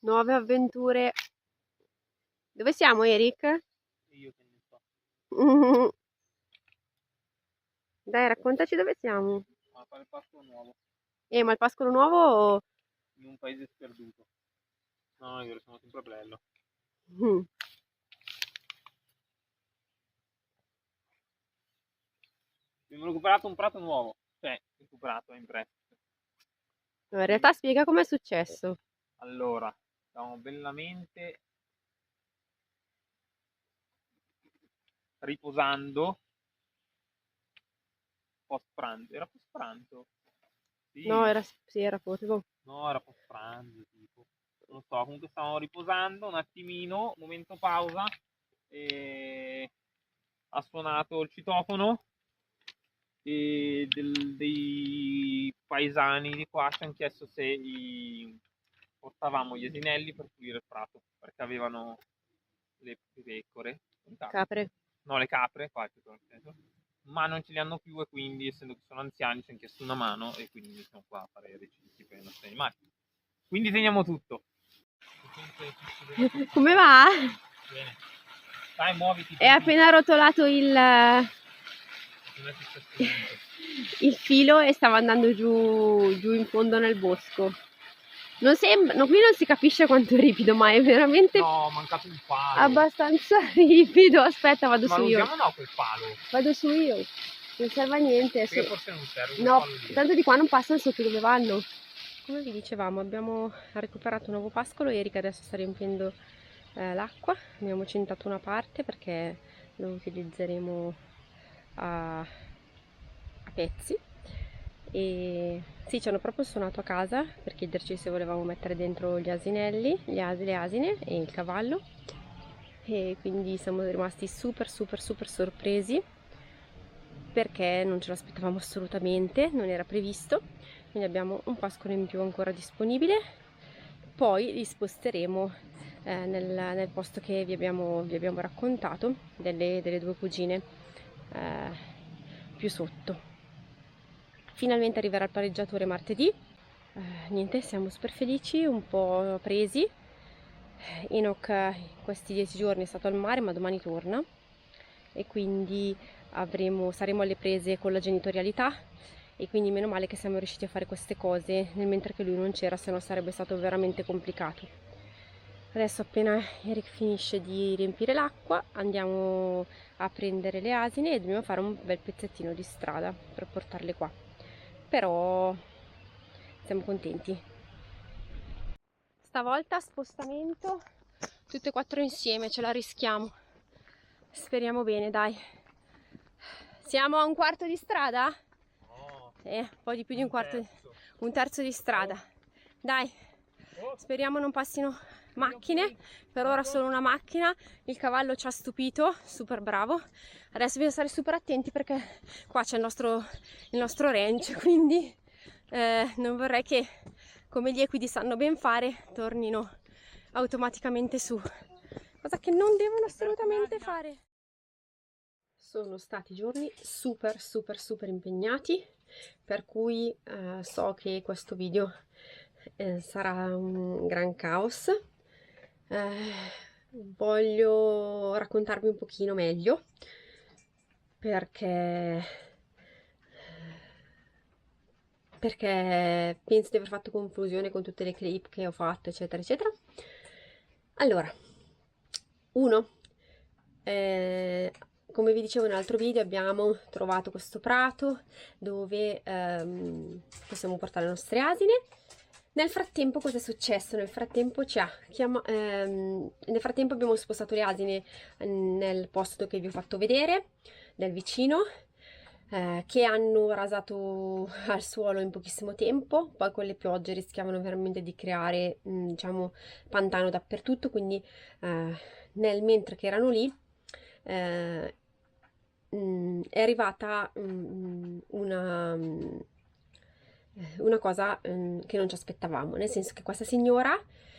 Nuove avventure. Dove siamo, Eric? Io che ne so. Dai, raccontaci dove siamo. A fare pascolo nuovo Ma il pascolo nuovo... in un paese sperduto. No, non è vero, siamo sempre a Brello. Mm. Abbiamo recuperato un prato nuovo. Cioè, recuperato, è in prestito. No, in realtà spiega com'è successo. Allora, stavamo bellamente riposando post pranzo. Era post pranzo? No, Sì, sì, era potevo. no, era post pranzo, tipo. Non lo so, comunque stavamo riposando un attimino, momento pausa, e ha suonato il citofono e dei paesani di qua ci hanno chiesto se portavamo gli asinelli per pulire il prato, perché avevano le pecore, Capre. no, le capre, qua, ma non ce li hanno più, e quindi, essendo che sono anziani, ci hanno chiesto una mano e quindi siamo qua a fare reciti per i nostri animali. Quindi teniamo tutto. Come va? Bene. Dai, muoviti. È appena rotolato il filo e stava andando giù in fondo nel bosco. Non sembra, no, qui non si capisce quanto è ripido, ma è veramente No, è mancato un palo. abbastanza ripido. Aspetta, vado Ma su lo io. usiamo o no quel palo? Vado su io. Non serve a niente. Perché forse non serve quel No, palo lì. tanto di qua non passano sotto dove vanno. Come vi dicevamo, abbiamo recuperato un nuovo pascolo. Erika adesso sta riempiendo l'acqua. Abbiamo centato una parte perché lo utilizzeremo a pezzi. E sì, ci hanno proprio suonato a casa per chiederci se volevamo mettere dentro gli asinelli, le asine e il cavallo, e quindi siamo rimasti super sorpresi perché non ce l'aspettavamo assolutamente, non era previsto. Quindi abbiamo un pascolo in più ancora disponibile. Poi li sposteremo nel posto che vi abbiamo raccontato, delle due cugine più sotto. Finalmente arriverà il pareggiatore martedì. Niente, siamo super felici, un po' presi. Enoch questi 10 giorni è stato al mare, ma domani torna e quindi saremo alle prese con la genitorialità, e quindi meno male che siamo riusciti a fare queste cose nel mentre che lui non c'era, se no sarebbe stato veramente complicato. Adesso appena Eric finisce di riempire l'acqua andiamo a prendere le asine e dobbiamo fare un bel pezzettino di strada per portarle qua, però siamo contenti. Stavolta spostamento tutte e quattro insieme, ce la rischiamo. Speriamo bene, dai. Siamo a un quarto di strada? No. Un po' di più di un terzo di strada. Dai, speriamo non passino macchine. Per ora solo una macchina. Il cavallo ci ha stupito, super bravo. Adesso bisogna stare super attenti perché qua c'è il nostro ranch, quindi non vorrei che, come gli equidi sanno ben fare, tornino automaticamente su, cosa che non devono assolutamente fare. Sono stati giorni super impegnati, per cui so che questo video sarà un gran caos. Voglio raccontarvi un pochino meglio perché penso di aver fatto confusione con tutte le clip che ho fatto, eccetera eccetera. Allora, uno, come vi dicevo in un altro video, abbiamo trovato questo prato dove possiamo portare le nostre asine. Nel frattempo cosa è successo? Nel frattempo abbiamo spostato le asine nel posto che vi ho fatto vedere, del vicino, che hanno rasato al suolo in pochissimo tempo. Poi con le piogge rischiavano veramente di creare, diciamo, pantano dappertutto, quindi nel mentre che erano lì è arrivata una cosa che non ci aspettavamo, nel senso che questa signora,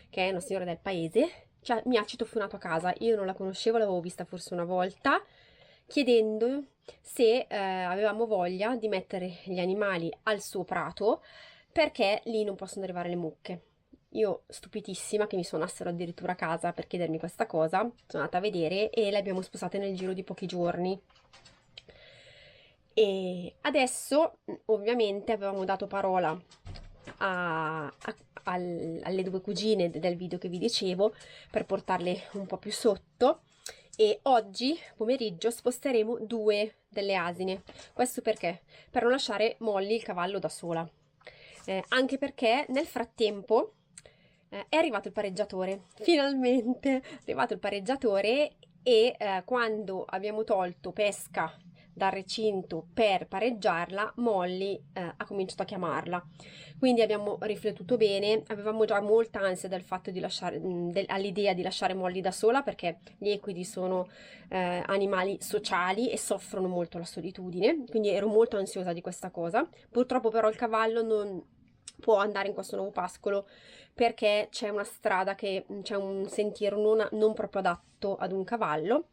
che è una signora del paese, mi ha citofonato a casa. Io non la conoscevo, l'avevo vista forse una volta, chiedendo se avevamo voglia di mettere gli animali al suo prato perché lì non possono arrivare le mucche. io stupitissima che mi suonassero addirittura a casa per chiedermi questa cosa, sono andata a vedere e le abbiamo sposate nel giro di pochi giorni. E adesso ovviamente avevamo dato parola alle due cugine del video che vi dicevo per portarle un po' più sotto, e oggi pomeriggio sposteremo due delle asine. Questo perché? Per non lasciare Molly il cavallo da sola, anche perché nel frattempo è arrivato il pareggiatore, finalmente è arrivato il pareggiatore, e quando abbiamo tolto Pesca dal recinto per pareggiarla, Molly ha cominciato a chiamarla. Quindi abbiamo riflettuto bene, avevamo già molta ansia del fatto di lasciare, all'idea di lasciare Molly da sola, perché gli equidi sono animali sociali e soffrono molto la solitudine, quindi ero molto ansiosa di questa cosa. Purtroppo però il cavallo non può andare in questo nuovo pascolo perché c'è una strada, c'è un sentiero non proprio adatto ad un cavallo.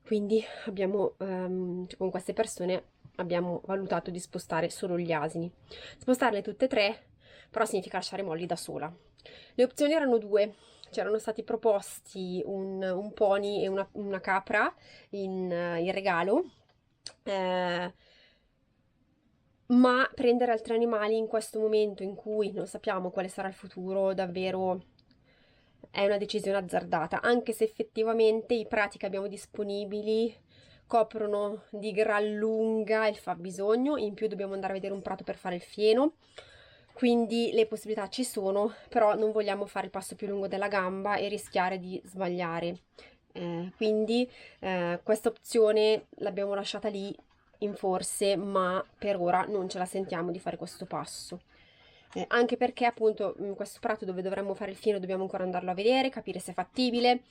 Quindi abbiamo, con queste persone abbiamo valutato di spostare solo gli asini. Spostarle tutte e tre, però significa lasciare Molly da sola. Le opzioni erano due. C'erano stati proposti un pony e una capra in regalo, ma prendere altri animali in questo momento in cui non sappiamo quale sarà il futuro davvero è una decisione azzardata, anche se effettivamente i prati che abbiamo disponibili coprono di gran lunga il fabbisogno. In più dobbiamo andare a vedere un prato per fare il fieno, quindi le possibilità ci sono, però non vogliamo fare il passo più lungo della gamba e rischiare di sbagliare. Quindi questa opzione l'abbiamo lasciata lì in forse, ma per ora non ce la sentiamo di fare questo passo. Anche perché appunto questo prato dove dovremmo fare il fieno dobbiamo ancora andarlo a vedere, capire se è fattibile,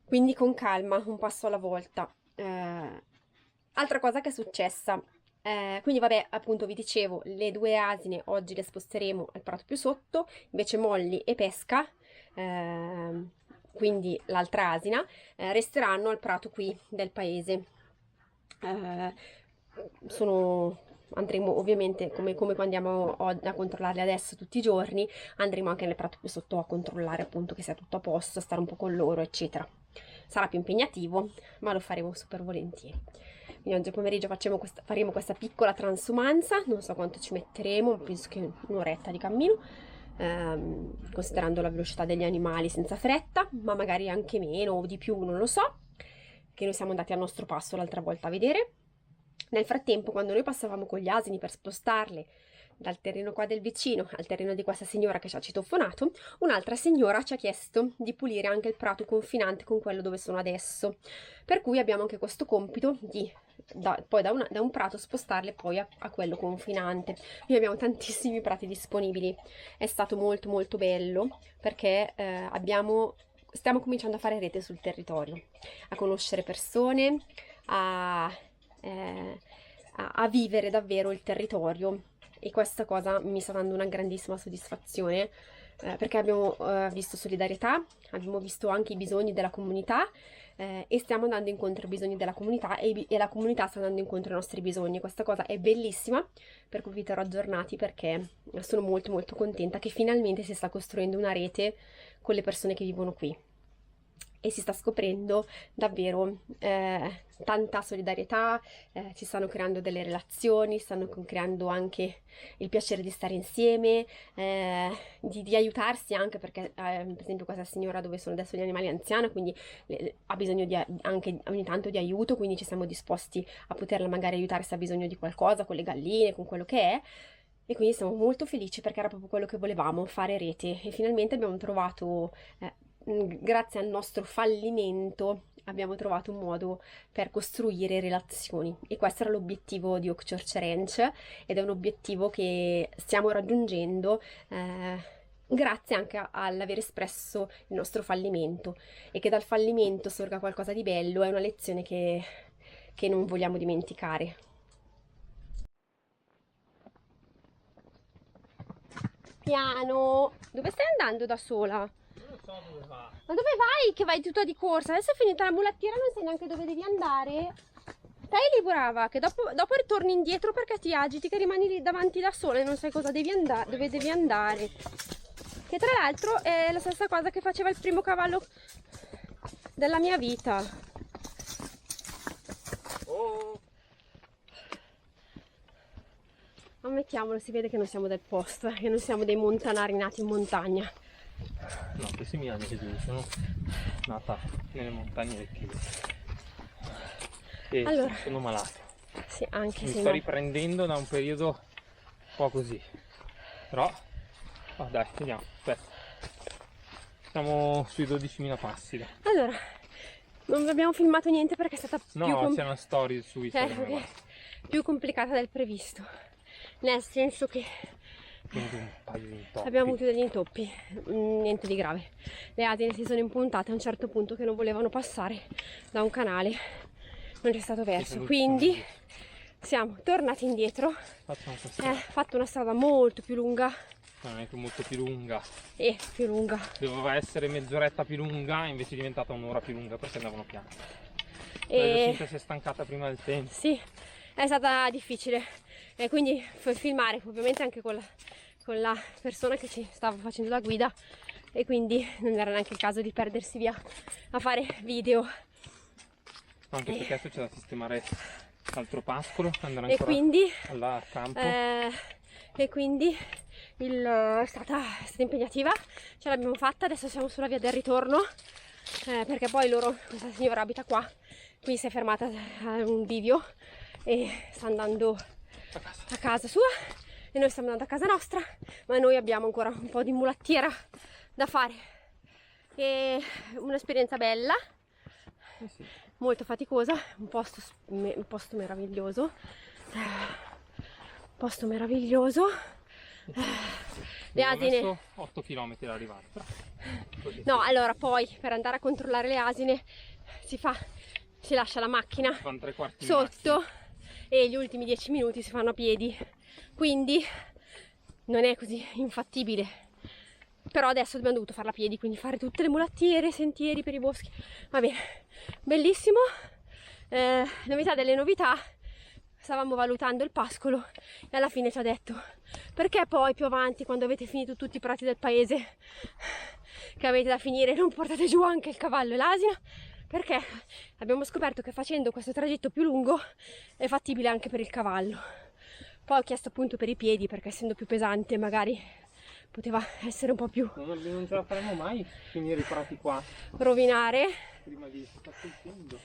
quindi con calma, un passo alla volta. Altra cosa che è successa, quindi vabbè, appunto vi dicevo, le due asine oggi le sposteremo al prato più sotto, invece Molly e Pesca, quindi l'altra asina, resteranno al prato qui del paese. Andremo ovviamente, come quando andiamo a controllarle adesso tutti i giorni, andremo anche nel prato più sotto a controllare appunto che sia tutto a posto, a stare un po' con loro, eccetera. Sarà più impegnativo, ma lo faremo super volentieri. Quindi oggi pomeriggio faremo questa piccola transumanza, non so quanto ci metteremo, penso che un'oretta di cammino, considerando la velocità degli animali senza fretta, ma magari anche meno o di più, non lo so, che noi siamo andati al nostro passo l'altra volta a vedere. Nel frattempo, quando noi passavamo con gli asini per spostarle dal terreno qua del vicino al terreno di questa signora che ci ha citofonato, un'altra signora ci ha chiesto di pulire anche il prato confinante con quello dove sono adesso, per cui abbiamo anche questo compito di poi da un prato spostarle poi a quello confinante. Noi abbiamo tantissimi prati disponibili, è stato molto molto bello perché stiamo cominciando a fare rete sul territorio, a conoscere persone, a vivere davvero il territorio, e questa cosa mi sta dando una grandissima soddisfazione, perché abbiamo visto solidarietà, abbiamo visto anche i bisogni della comunità, e stiamo andando incontro ai bisogni della comunità e la comunità sta andando incontro ai nostri bisogni. Questa cosa è bellissima, per cui vi terrò aggiornati, perché sono molto molto contenta che finalmente si sta costruendo una rete con le persone che vivono qui e si sta scoprendo davvero tanta solidarietà, si stanno creando delle relazioni, stanno creando anche il piacere di stare insieme, di aiutarsi anche, perché per esempio questa signora dove sono adesso gli animali anziana, quindi ha bisogno anche ogni tanto di aiuto, quindi ci siamo disposti a poterla magari aiutare se ha bisogno di qualcosa, con le galline, con quello che è. E quindi siamo molto felici perché era proprio quello che volevamo, fare rete, e finalmente abbiamo trovato, grazie al nostro fallimento, abbiamo trovato un modo per costruire relazioni, e questo era l'obiettivo di Oak Church Ranch, ed è un obiettivo che stiamo raggiungendo grazie anche all'aver espresso il nostro fallimento, e che dal fallimento sorga qualcosa di bello. È una lezione che non vogliamo dimenticare. Piano, dove stai andando da sola? Non so dove va. Ma dove vai? Che vai tutta di corsa? Adesso è finita la mulattiera, non sai neanche dove devi andare. Stai lì brava, che dopo ritorni indietro perché ti agiti, che rimani lì davanti da sola e non sai cosa devi andare, dove devi andare. che tra l'altro è la stessa cosa che faceva il primo cavallo della mia vita. Oh. Ammettiamolo, si vede che non siamo del posto, che non siamo dei montanari nati in montagna. No, questi miei anni che sono nata nelle montagne del Tibet e Allora, sono malato. sì, anche Mi se sto riprendendo da un periodo un po' così, però dai, vediamo, aspetta, siamo sui 12.000 passi dai. Allora, non abbiamo filmato niente perché è stata No, c'è una story su Instagram, okay, più complicata del previsto, nel senso che quindi un paio di intoppi. abbiamo avuto degli intoppi, niente di grave. Le asine si sono impuntate a un certo punto che non volevano passare da un canale, non c'è stato verso, quindi siamo tornati indietro, fatto una strada molto più lunga. Non è che molto più lunga. Più lunga. Doveva essere mezz'oretta più lunga, invece è diventata un'ora più lunga perché andavano piano. E Giacinta si è stancata prima del tempo. sì, è stata difficile. E quindi filmare ovviamente anche con la persona che ci stava facendo la guida, e quindi non era neanche il caso di perdersi via a fare video. Anche perché adesso c'è da sistemare l'altro pascolo, andare E ancora quindi, al campo. e quindi è stata impegnativa, ce l'abbiamo fatta, adesso siamo sulla via del ritorno, perché poi questa signora abita qua, qui si è fermata a un bivio e sta andando a casa sua e noi stiamo andando a casa nostra, ma noi abbiamo ancora un po' di mulattiera da fare. E un'esperienza bella, Sì. molto faticosa, un posto meraviglioso, posto meraviglioso. Le asine 8 km da arrivare. no, allora poi per andare a controllare le asine si lascia la macchina sotto e gli ultimi 10 minuti si fanno a piedi, quindi non è così infattibile. Però adesso abbiamo dovuto farla a piedi, quindi fare tutte le mulattiere, sentieri per i boschi. Va bene, bellissimo. Novità delle novità, stavamo valutando il pascolo e alla fine ci ha detto: perché poi più avanti, quando avete finito tutti i prati del paese che avete da finire, non portate giù anche il cavallo e l'asina? Perché abbiamo scoperto che facendo questo tragitto più lungo è fattibile anche per il cavallo. Poi ho chiesto appunto per i piedi, perché essendo più pesante magari poteva essere un po' più non ce la faremo mai finire i prati qua rovinare. prima di partendo.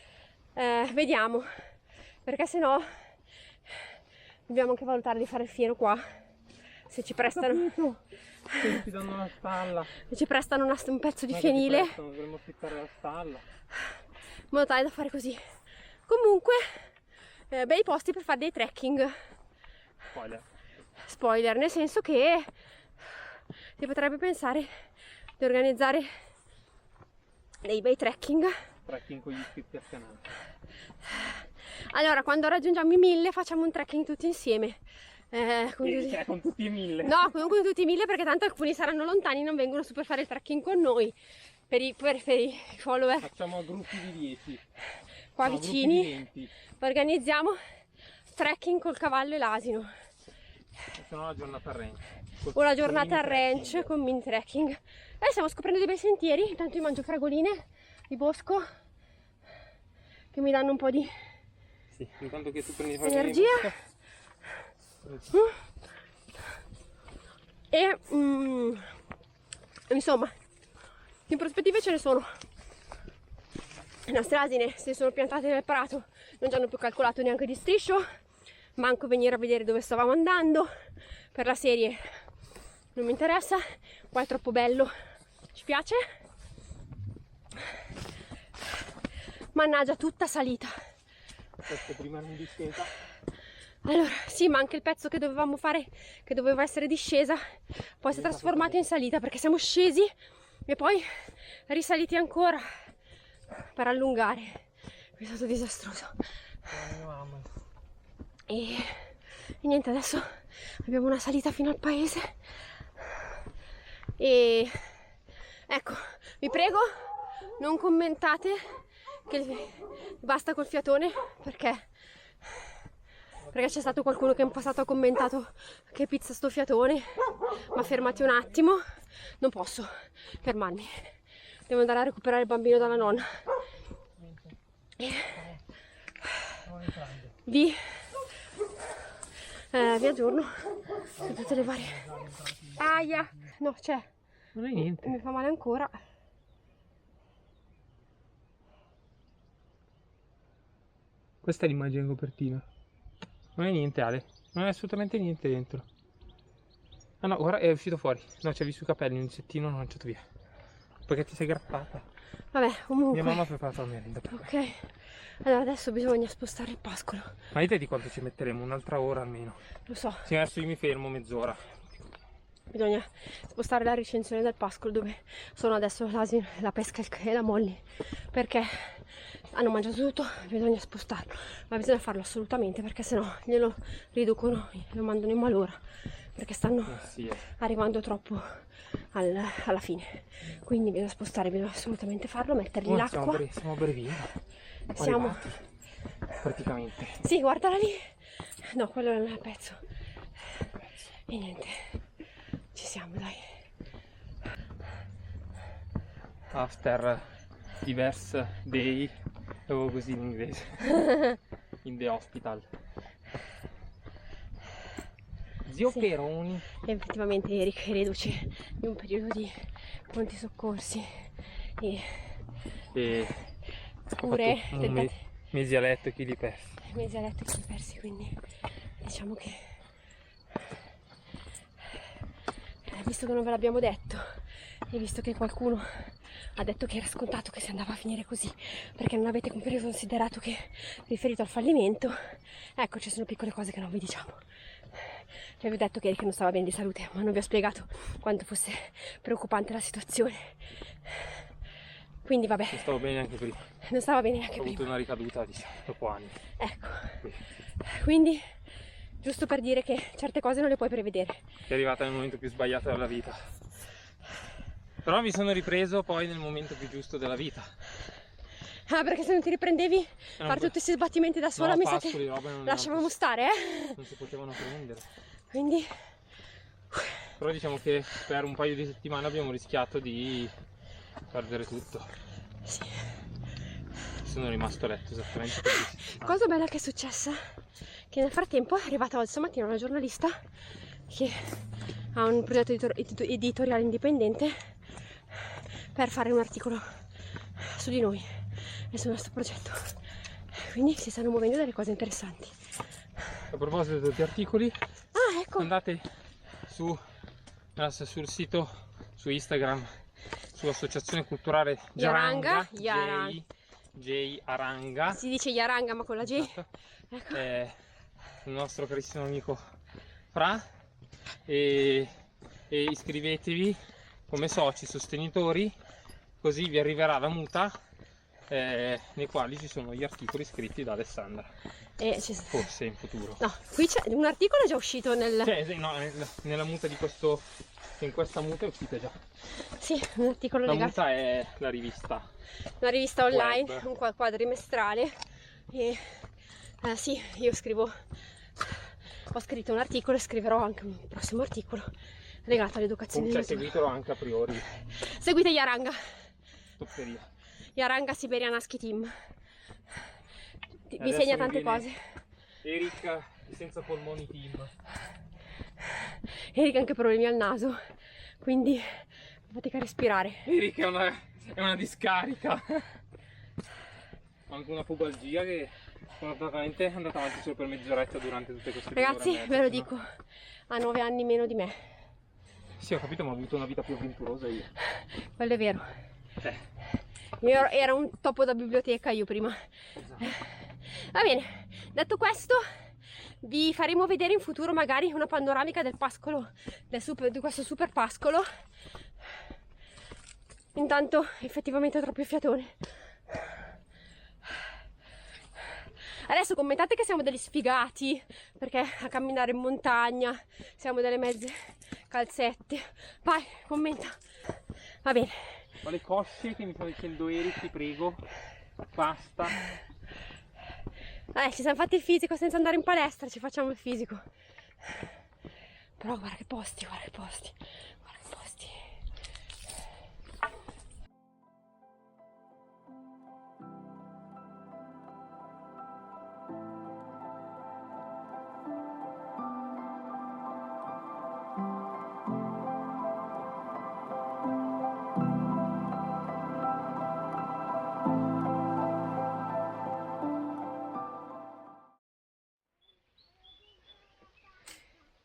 Vediamo, perché sennò dobbiamo anche valutare di fare il fieno qua, se ci prestano, Se ci danno la stalla, se ci prestano un pezzo di fienile, dovremmo affittare la stalla, in modo tale da fare così. Comunque bei posti per fare dei trekking. Spoiler, nel senso che si potrebbe pensare di organizzare dei bei trekking con gli iscritti al canale. Allora, quando raggiungiamo i 1000 facciamo un trekking tutti insieme, Con tutti i 1000? no, comunque tutti i 1000, perché tanto alcuni saranno lontani, non vengono su per fare il trekking con noi, per i follower. Facciamo gruppi di 10 qua vicini, organizziamo trekking col cavallo e l'asino. Se no la giornata a ranch. Una giornata a ranch con mini trekking. E stiamo scoprendo dei bei sentieri. Intanto io mangio fragoline di bosco che mi danno un po' di intanto che tu prendi energia. E insomma, in prospettive ce ne sono. Le nostre asine si sono piantate nel prato, non ci hanno più calcolato neanche di striscio, manco venire a vedere dove stavamo andando. Per la serie non mi interessa, qua è troppo bello, ci piace. Mannaggia, tutta salita. Questo prima era in discesa. Allora, sì, ma anche il pezzo che dovevamo fare, che doveva essere discesa, poi si è trasformato in salita, perché siamo scesi e poi risaliti ancora per allungare. È stato disastroso. E niente, adesso abbiamo una salita fino al paese. E ecco, vi prego, non commentate che basta col fiatone, perché perché c'è stato qualcuno che in passato ha commentato che pizza sto fiatone. Ma fermati un attimo, non posso fermarmi, devo andare a recuperare il bambino dalla nonna. Vi aggiorno su tutte le varie. Aia, no, c'è, Non è niente. mi fa male ancora. Questa è l'immagine in copertina. Non è niente, Ale. Non è assolutamente niente dentro. Ah no, guarda, è uscito fuori. No, c'è visto i capelli, un insettino l'ho lanciato via. Perché ti sei grattata. Vabbè, comunque. Mia mamma ha preparato la merenda per me. Ok, allora adesso bisogna spostare il pascolo. Ma dite di quanto ci metteremo? Un'altra ora almeno. Lo so, Sì, adesso io mi fermo mezz'ora. bisogna spostare la recinzione del pascolo dove sono adesso l'asino, la pesca e la Molly, perché hanno mangiato tutto, bisogna spostarlo, ma bisogna farlo assolutamente perché sennò glielo riducono, lo mandano in malora, perché stanno Sì, arrivando troppo alla fine, quindi bisogna spostare, bisogna assolutamente farlo, mettergli l'acqua. Siamo a Brevino. Siamo Arrivati, praticamente. Sì, guardala lì. No, quello non è il pezzo. E niente, ci siamo, dai. After diverse day, avevo così in inglese. In the hospital. Zio Sì. Peroni. E effettivamente Eric è reduce di un periodo di pronti soccorsi e E cure, ho fatto un tentati- mesi a letto e chili persi. mesi a letto e chili persi, quindi diciamo che visto che non ve l'abbiamo detto e visto che qualcuno ha detto che era scontato che si andava a finire così perché non avete considerato che riferito al fallimento, ecco, ci sono piccole cose che non vi diciamo. Vi ho detto che Eric non stava bene di salute, ma non vi ho spiegato quanto fosse preoccupante la situazione. Quindi vabbè, Non stavo bene anche prima. non stava bene neanche Ho avuto prima. una ricaduta, diciamo, dopo anni. Ecco, Qui. quindi giusto per dire che certe cose non le puoi prevedere. È arrivata nel momento più sbagliato della vita. Però mi sono ripreso poi nel momento più giusto della vita. Ah, perché se non ti riprendevi non fare puoi- tutti questi sbattimenti da sola, No, mi sa pascoli, che robe non- lasciavamo stare, Non si potevano prendere. Quindi Però diciamo che per un paio di settimane abbiamo rischiato di perdere tutto. sì. Sono rimasto a letto esattamente per 2 settimane. Cosa bella che è successa? Che nel frattempo è arrivata oggi stamattina una giornalista che ha un progetto editoriale indipendente per fare un articolo su di noi e sul nostro progetto. Quindi si stanno muovendo delle cose interessanti. A proposito di articoli, Ah, ecco. andate sul sito, su Instagram, su Associazione Culturale Yaranga, J Aranga. Si dice Yaranga ma con la J. Esatto. Ecco. Il nostro carissimo amico Fra, e iscrivetevi come soci sostenitori, così vi arriverà la muta nei quali ci sono gli articoli scritti da Alessandra, forse in futuro. No, qui c'è un articolo già uscito nel... Cioè, no, nella muta di questo, in questa muta è uscita già. Sì, un articolo La legato. muta è la rivista. Una rivista online, Web. un quadrimestrale e sì, io ho scritto un articolo e scriverò anche un prossimo articolo legato all'educazione Cioè, di natura. seguitelo anche a priori. Seguite Yaranga, Topperia. Yaranga Siberian Husky Team. Vi Adesso insegna mi tante viene cose. Eric senza polmoni team. Eric ha anche problemi al naso, quindi fatica a respirare. Eric è una discarica. Ho anche una pubalgia che fortunatamente è andata avanti solo per mezz'oretta durante tutte queste 2 ore Ragazzi, e mezza, ve lo no? dico, ha 9 anni meno di me, Sì, ho capito, ma ho avuto una vita più avventurosa io. quello è vero. Eh, Era un topo da biblioteca io prima. esatto. Va bene, detto questo, vi faremo vedere in futuro magari una panoramica del pascolo, di questo super pascolo. Intanto effettivamente ho troppo fiatone. Adesso commentate che siamo degli sfigati, perché a camminare in montagna siamo delle mezze calzette. Vai, commenta. Va bene. Ho le cosce che mi sta dicendo Eric, ti prego, basta. Ci siamo fatti il fisico senza andare in palestra, ci facciamo il fisico. Però guarda che posti, guarda che posti, guarda che posti.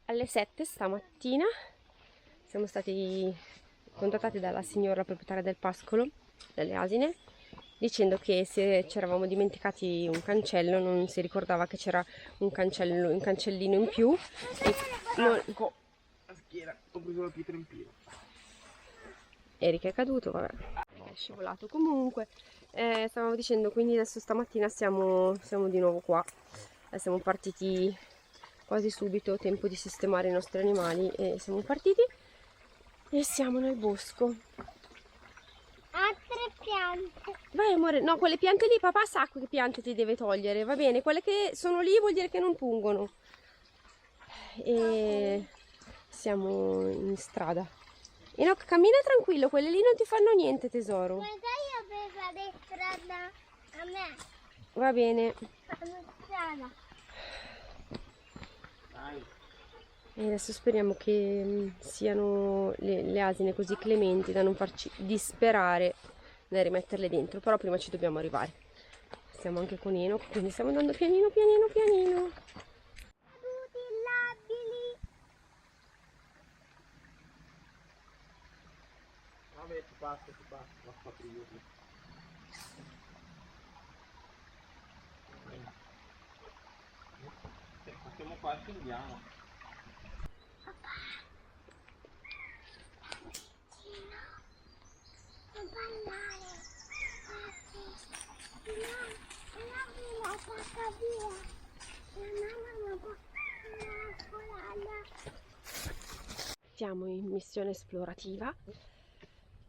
Alle 7 stamattina siamo stati contattati dalla signora proprietaria del pascolo delle asine dicendo che se ci eravamo dimenticati un cancello, non si ricordava che c'era un cancellino in più e Ecco la schiena, ho preso la pietra in pieno. Eric è caduto, vabbè, è scivolato comunque. Stavamo dicendo, quindi adesso stamattina siamo di nuovo qua. Siamo partiti quasi subito, tempo di sistemare i nostri animali e siamo partiti e siamo nel bosco. Altre piante. Vai amore, no, quelle piante lì papà sa che piante ti deve togliere, va bene, quelle che sono lì vuol dire che non pungono. E siamo in strada. Enoch, cammina tranquillo, quelle lì non ti fanno niente tesoro. Ma dai per fare strada a me. Va bene. Fanno strada. E adesso speriamo che siano le asine così clementi da non farci disperare nel rimetterle dentro, però prima ci dobbiamo arrivare. Siamo anche con Enoch, quindi stiamo andando pianino pianino pianino. Tutti labili. Vabbè, ti passa, la spatrio. Siamo qua, scendiamo. Non ballare. No, la porta via. La mamma non può scolare. Siamo in missione esplorativa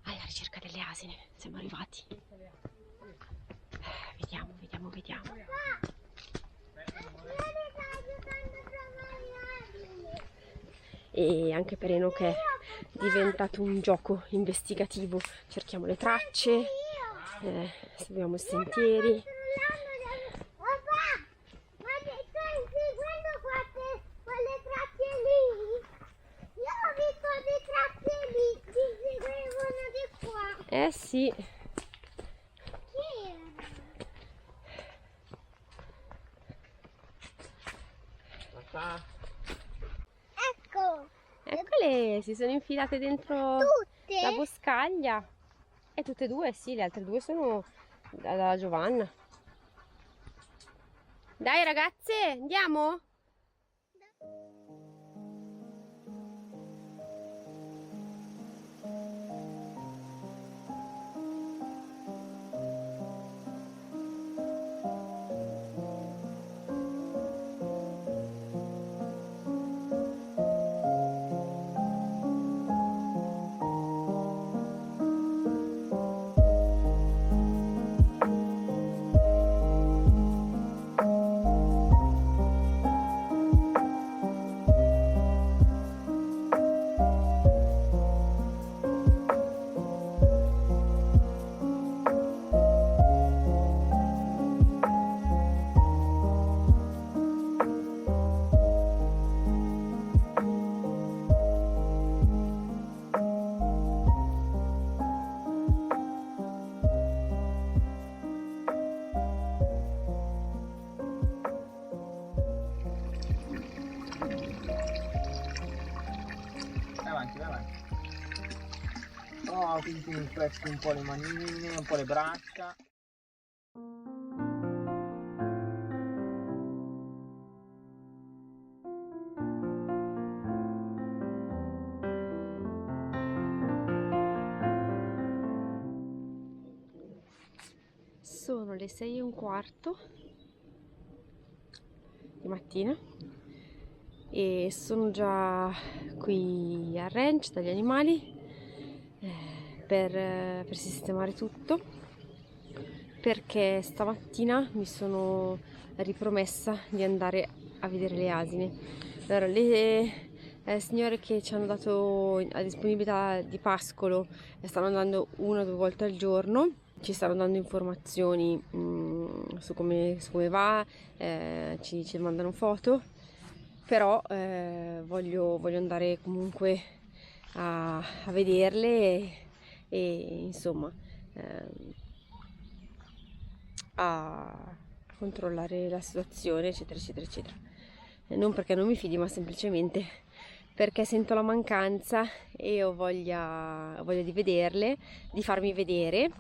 alla ricerca delle asine, siamo arrivati. Vediamo, vediamo, vediamo. E anche per Enoch è diventato un gioco investigativo, cerchiamo le tracce, seguiamo i sentieri. Papà, ma stai seguendo quelle tracce lì? Io ho visto le tracce lì, ti seguivano di qua. Eh sì, Chi era? Ecco, eccole, si sono infilate dentro tutte. la boscaglia. E tutte e due, sì, le altre due sono dalla Giovanna. Dai ragazze, andiamo? Vai avanti. Oh, quindi mi presti un po' le manine, un po' le braccia. Sono le 6:15 di mattina e sono già qui al ranch dagli animali per sistemare tutto perché stamattina mi sono ripromessa di andare a vedere le asine. Allora, le signore che ci hanno dato a disponibilità di pascolo stanno andando 1 o 2 volte al giorno, ci stanno dando informazioni su come va, ci mandano foto, però voglio andare comunque a vederle e insomma a controllare la situazione, eccetera eccetera eccetera. Non perché non mi fidi, ma semplicemente perché sento la mancanza e ho voglia di vederle, di farmi vedere,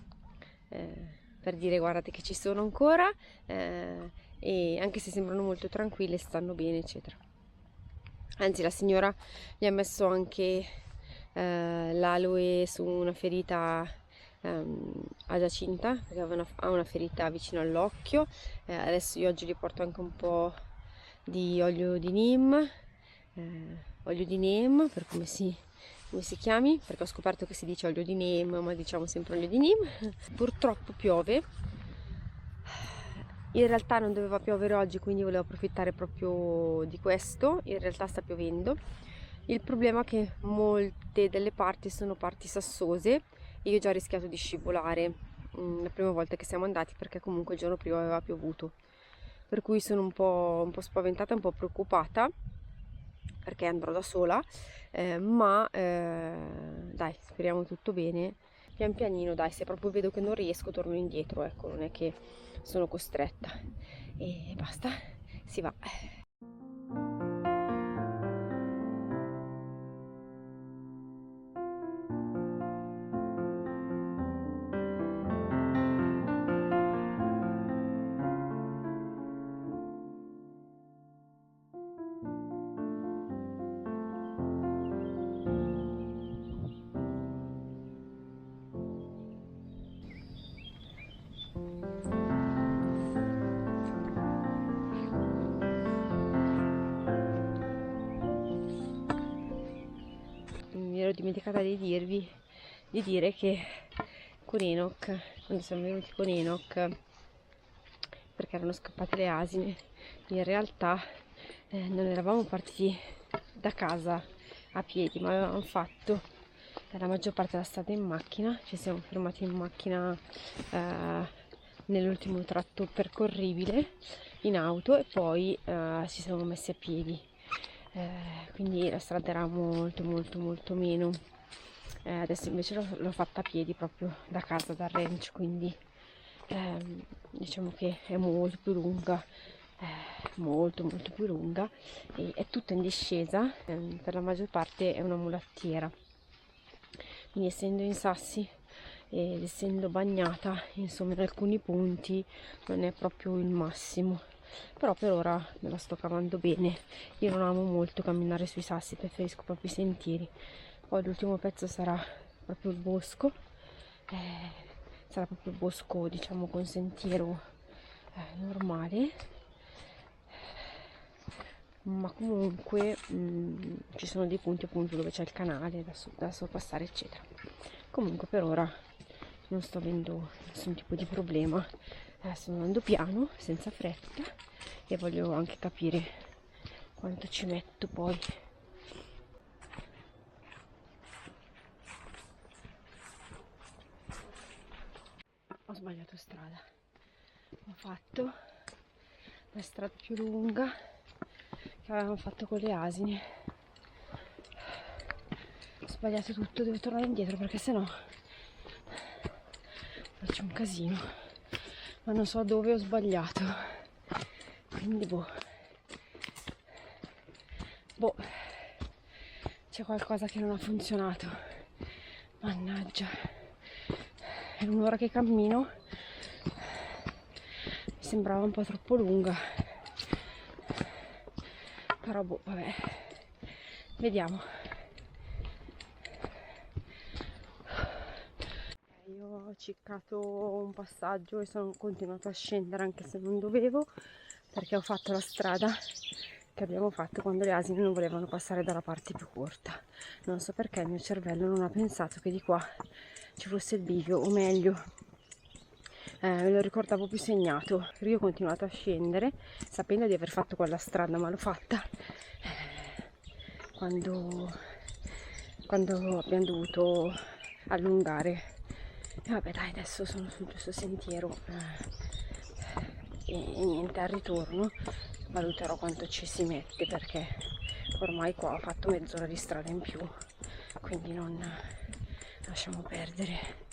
per dire guardate che ci sono ancora, e anche se sembrano molto tranquille, stanno bene, eccetera. Anzi, la signora gli ha messo anche l'aloe su una ferita a Giacinta, perché ha una ferita vicino all'occhio. Adesso io oggi gli porto anche un po' di olio di neem, per come si chiami, perché ho scoperto che si dice olio di neem, ma diciamo sempre olio di neem. Purtroppo piove. In realtà non doveva piovere oggi, quindi volevo approfittare proprio di questo. In realtà sta piovendo. Il problema è che molte delle parti sono parti sassose e io ho già rischiato di scivolare la prima volta che siamo andati, perché comunque il giorno prima aveva piovuto. Per cui sono un po' spaventata, un po' preoccupata, perché andrò da sola, ma dai, speriamo tutto bene. Pian pianino, dai, se proprio vedo che non riesco torno indietro, ecco, non è che sono costretta. E basta, si va. Mi ero dimenticata di dire che con Enoch, quando siamo venuti con Enoch, perché erano scappate le asine, in realtà non eravamo partiti da casa a piedi, ma avevamo fatto la maggior parte della strada in macchina. Ci siamo fermati in macchina nell'ultimo tratto percorribile in auto e poi ci siamo messi a piedi. Quindi la strada era molto meno. Adesso invece l'ho fatta a piedi proprio da casa, dal ranch, quindi diciamo che è molto più lunga, molto più lunga, e è tutta in discesa. Per la maggior parte è una mulattiera, quindi essendo in sassi ed essendo bagnata, insomma, in alcuni punti non è proprio il massimo, però per ora me la sto cavando bene. Io non amo molto camminare sui sassi, preferisco proprio i sentieri. Poi l'ultimo pezzo sarà proprio il bosco, sarà proprio il bosco, diciamo, con sentiero normale, ma comunque ci sono dei punti appunto dove c'è il canale da sorpassare, eccetera. Comunque per ora non sto avendo nessun tipo di problema, sto andando piano, senza fretta, e voglio anche capire quanto ci metto poi. Ho sbagliato strada, ho fatto la strada più lunga che avevamo fatto con le asine. Ho sbagliato tutto, devo tornare indietro perché sennò faccio un casino, ma non so dove ho sbagliato, quindi boh, c'è qualcosa che non ha funzionato, mannaggia. È un'ora che cammino, mi sembrava un po' troppo lunga, però boh, vabbè, vediamo. Io ho ciccato un passaggio e sono continuato a scendere anche se non dovevo, perché ho fatto la strada che abbiamo fatto quando le asine non volevano passare dalla parte più corta. Non so perché il mio cervello non ha pensato che di qua ci fosse il bivio, o meglio, me lo ricordavo più segnato. Io ho continuato a scendere sapendo di aver fatto quella strada, ma l'ho fatta quando abbiamo dovuto allungare. E vabbè dai, adesso sono sul giusto sentiero e niente, al ritorno valuterò quanto ci si mette, perché ormai qua ho fatto mezz'ora di strada in più, quindi non lasciamo perdere.